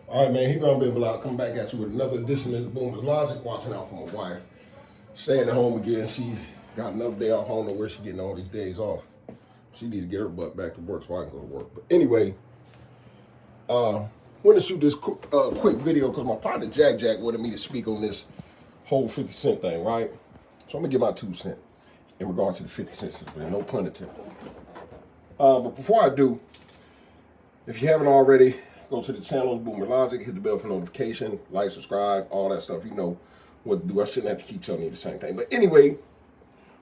All right, man. He gonna be allowed to come back at you with another edition of the Boomer's Logic. Watching out for my wife. Staying at home again. She got another day off. I don't know where she getting all these days off. She need to get her butt back to work so I can go to work. But anyway, want to shoot this quick video because my partner Jack Jack wanted me to speak on this whole 50 Cent thing, right? So I'm gonna give my 2 cents in regard to the 50 Cent situation. No pun intended. But before I do, if you haven't already, go to the channel, Boomer Logic, hit the bell for notification, like, subscribe, all that stuff. You know what to do. I shouldn't have to keep telling you the same thing. But anyway,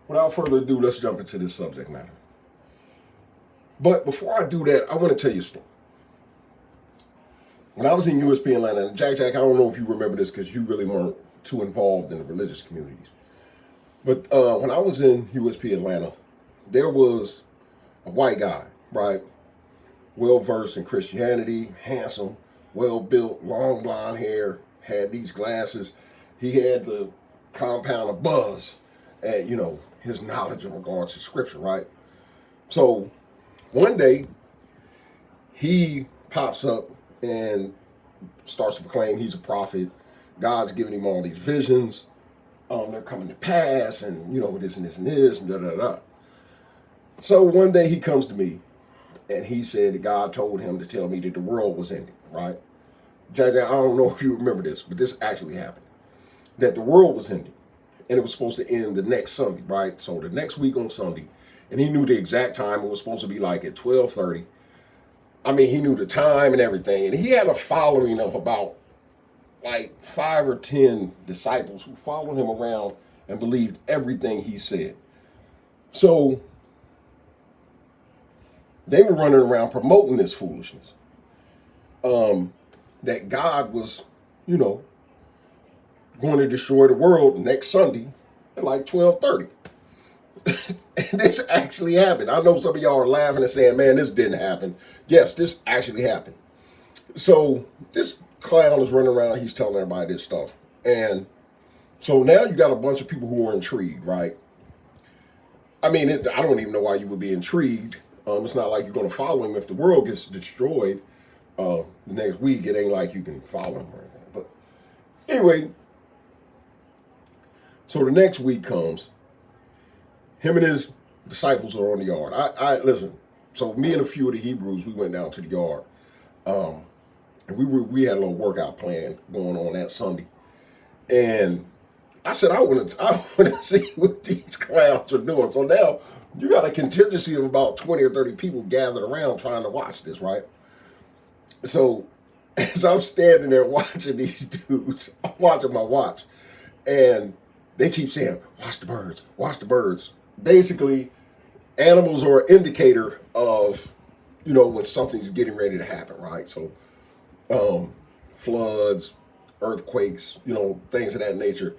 without further ado, let's jump into this subject matter. But before I do that, I want to tell you a story. When I was in USP Atlanta, and Jack Jack, I don't know if you remember this because you really weren't too involved in the religious communities. But when I was in USP Atlanta, there was a white guy, right? Well versed in Christianity, handsome, well built, long blonde hair, had these glasses. He had the compound of buzz and, you know, his knowledge in regards to scripture, right? So one day he pops up and starts to proclaim he's a prophet. God's giving him all these visions. They're coming to pass, and you know, this and this and this, and da da da. So one day he comes to me and he said that God told him to tell me that the world was ending, right? Jack, I don't know if you remember this, but this actually happened. That the world was ending, and it was supposed to end the next Sunday, right? So the next week on Sunday, and he knew the exact time. It was supposed to be like at 12:30. I mean, he knew the time and everything, and he had a following of about like 5 or 10 disciples who followed him around and believed everything he said. So they were running around promoting this foolishness. That God was, you know, going to destroy the world next Sunday at like 12:30. And this actually happened. I know some of y'all are laughing and saying, man, this didn't happen. Yes, this actually happened. So this clown is running around, he's telling everybody this stuff. And so now you got a bunch of people who are intrigued, right? I mean, I don't even know why you would be intrigued. It's not like you're going to follow him if the world gets destroyed the next week. It ain't like you can follow him or anything. But anyway, so the next week comes. Him and his disciples are on the yard. I listen. So me and a few of the Hebrews, we went down to the yard, and we had a little workout plan going on that Sunday. And I said I want to see what these clowns are doing. So now you got a contingency of about 20 or 30 people gathered around trying to watch this, right? So as I'm standing there watching these dudes, I'm watching my watch, and they keep saying, "Watch the birds, watch the birds." Basically, animals are an indicator of, you know, when something's getting ready to happen, right? So, floods, earthquakes, you know, things of that nature.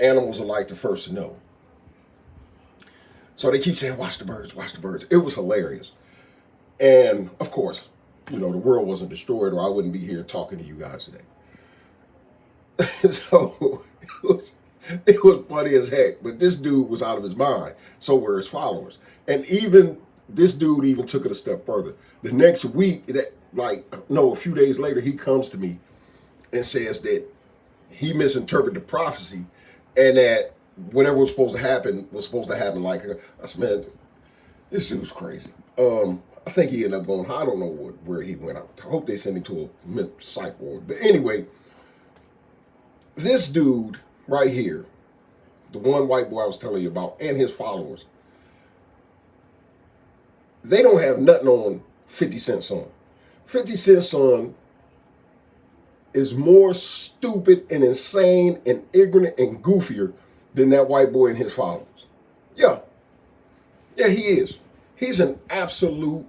Animals are like the first to know. So they keep saying, "Watch the birds, watch the birds." It was hilarious. And of course, you know, the world wasn't destroyed or I wouldn't be here talking to you guys today. So it was funny as heck, but this dude was out of his mind. So were his followers. And even this dude even took it a step further. The next week, a few days later, he comes to me and says that he misinterpreted the prophecy and that whatever was supposed to happen like, I said, man, this dude's crazy. I think he ended up going, I don't know where he went. I hope they sent him to a psych ward. But anyway, this dude right here, the one white boy I was telling you about, and his followers, they don't have nothing on 50 Cent's son. 50 Cent's son is more stupid and insane and ignorant and goofier than that white boy and his followers. Yeah, he is. He's an absolute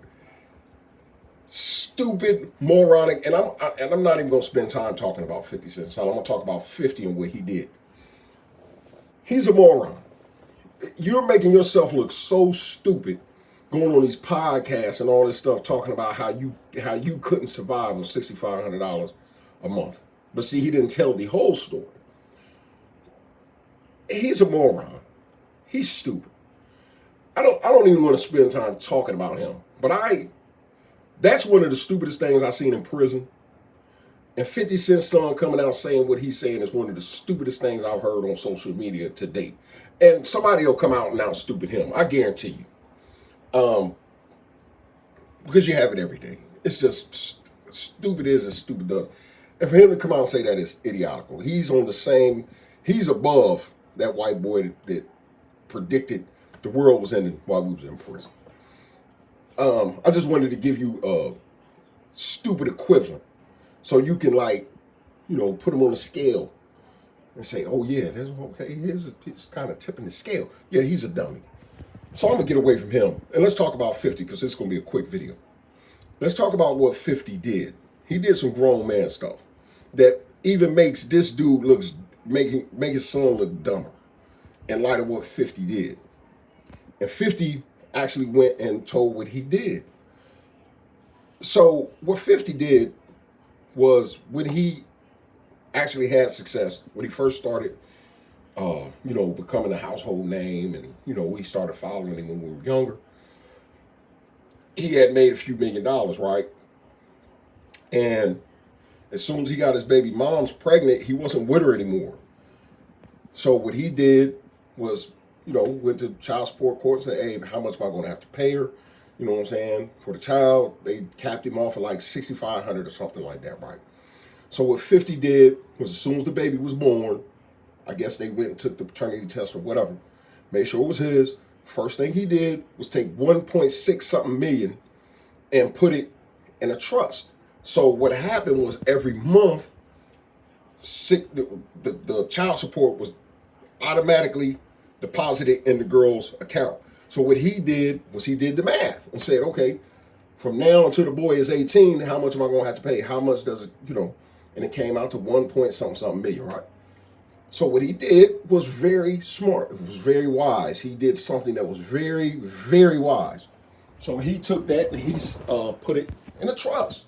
stupid, moronic, and I'm not even going to spend time talking about 50 Cent's son. I'm going to talk about 50 and what he did. He's a moron. You're making yourself look so stupid going on these podcasts and all this stuff talking about how you couldn't survive on $6,500 a month. But see, he didn't tell the whole story. He's a moron. He's stupid. I don't even want to spend time talking about him. But that's one of the stupidest things I've seen in prison. And 50 Cent's son coming out saying what he's saying is one of the stupidest things I've heard on social media to date. And somebody will come out and out stupid him. I guarantee you. Because you have it every day. It's just stupid is as stupid does. And for him to come out and say that is idiotical. He's on the same, he's above that white boy that predicted the world was ending while we was in prison. I just wanted to give you a stupid equivalent so you can, like, you know, put him on a scale and say, oh yeah, that's okay, he's kind of tipping the scale. Yeah, he's a dummy. So I'm gonna get away from him and let's talk about 50 because it's gonna be a quick video. Let's talk about what 50 did. He did some grown man stuff that even makes this dude make his son look dumber in light of what 50 did. And 50 actually went and told what he did. So what 50 did was when he actually had success, when he first started, you know, becoming a household name, and, you know, we started following him when we were younger. He had made a few $1 million, right? And as soon as he got his baby mom's pregnant, he wasn't with her anymore. So what he did was, you know, went to child support court and said, hey, how much am I going to have to pay her? You know what I'm saying? For the child, they capped him off at like $6,500 or something like that, right? So what 50 did was as soon as the baby was born, I guess they went and took the paternity test or whatever, made sure it was his. First thing he did was take 1.6 something million and put it in a trust. So what happened was every month, the child support was automatically deposited in the girl's account. So what he did was he did the math and said, okay, from now until the boy is 18, how much am I going to have to pay? How much does it, you know, and it came out to 1 point something million, right? So what he did was very smart. It was very wise. He did something that was very, very wise. So he took that and he put it in a trust.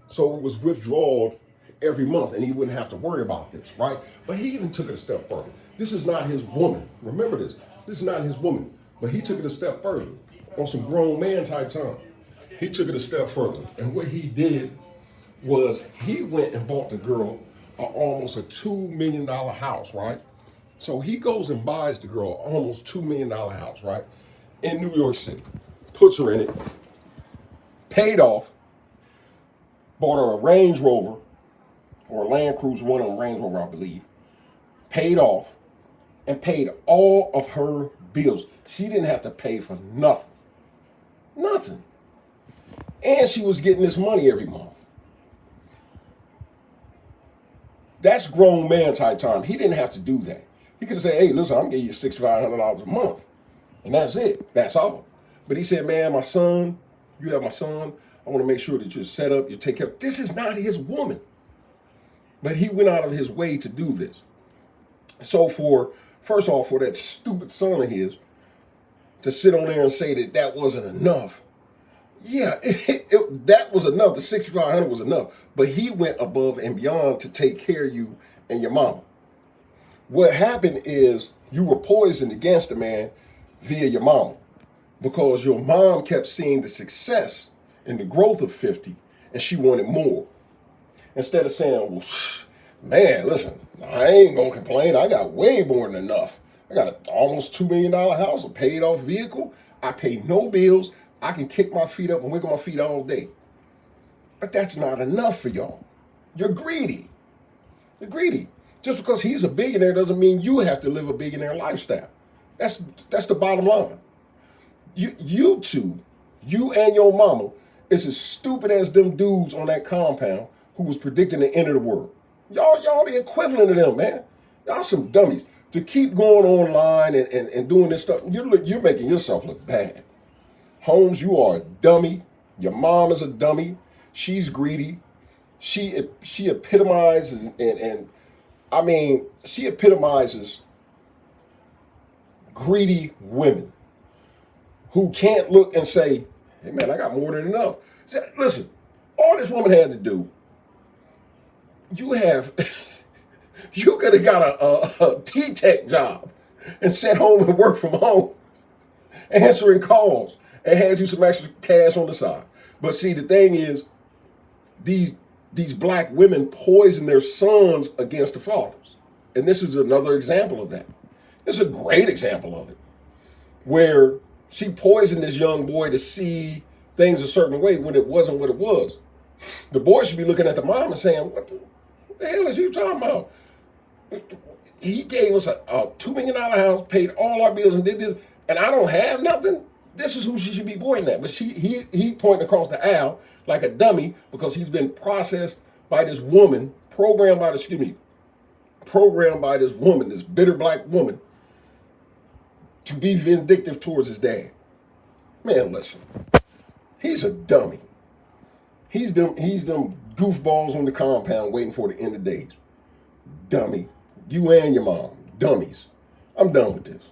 So it was withdrawal every month and he wouldn't have to worry about this, right? But he even took it a step further. This is not his woman. Remember this. This is not his woman. But he took it a step further on some grown man type time. He took it a step further. And what he did was he went and bought the girl almost a $2 million house, right? So he goes and buys the girl almost $2 million house, right? In New York City. Puts her in it. Paid off. Bought her a Range Rover or a Land Cruiser, one of them, Range Rover, I believe. Paid off and paid all of her bills. She didn't have to pay for nothing. Nothing. And she was getting this money every month. That's grown man type time. He didn't have to do that. He could have said, hey, listen, I'm getting you $6,500 a month. And that's it. That's all. But he said, man, my son, you have my son. I want to make sure that you're set up, you take care. This is not his woman. But he went out of his way to do this. So first off, for that stupid son of his to sit on there and say that that wasn't enough. Yeah, that was enough. The $6,500 was enough. But he went above and beyond to take care of you and your mama. What happened is you were poisoned against the man via your mama because your mom kept seeing the success and the growth of 50 and she wanted more. Instead of saying, well, man, listen, I ain't going to complain. I got way more than enough. I got an almost $2 million house, a paid off vehicle. I pay no bills. I can kick my feet up and wiggle my feet all day. But that's not enough for y'all. You're greedy. You're greedy. Just because he's a billionaire doesn't mean you have to live a billionaire lifestyle. That's the bottom line. You two, you and your mama, is as stupid as them dudes on that compound who was predicting the end of the world. Y'all the equivalent of them, man. Y'all some dummies. To keep going online and doing this stuff, you're making yourself look bad. Holmes, you are a dummy. Your mom is a dummy. She's greedy. She epitomizes she epitomizes greedy women who can't look and say, hey man, I got more than enough. Listen, all this woman had to do, you could have got a T-Tech job and sat home and work from home, answering calls, and had you some extra cash on the side. But see, the thing is, these these black women poison their sons against the fathers. And this is another example of that. This is a great example of it, where she poisoned this young boy to see things a certain way when it wasn't what it was. The boy should be looking at the mom and saying, what the hell is you talking about? He gave us a $2 million house, paid all our bills, and did this, and I don't have nothing. This is who she should be pointing at. But he pointing across the aisle like a dummy because he's been processed by this woman, programmed by this woman, this bitter black woman, to be vindictive towards his dad. Man, listen, he's a dummy. He's them goofballs on the compound waiting for the end of days. Dummy. You and your mom, dummies. I'm done with this.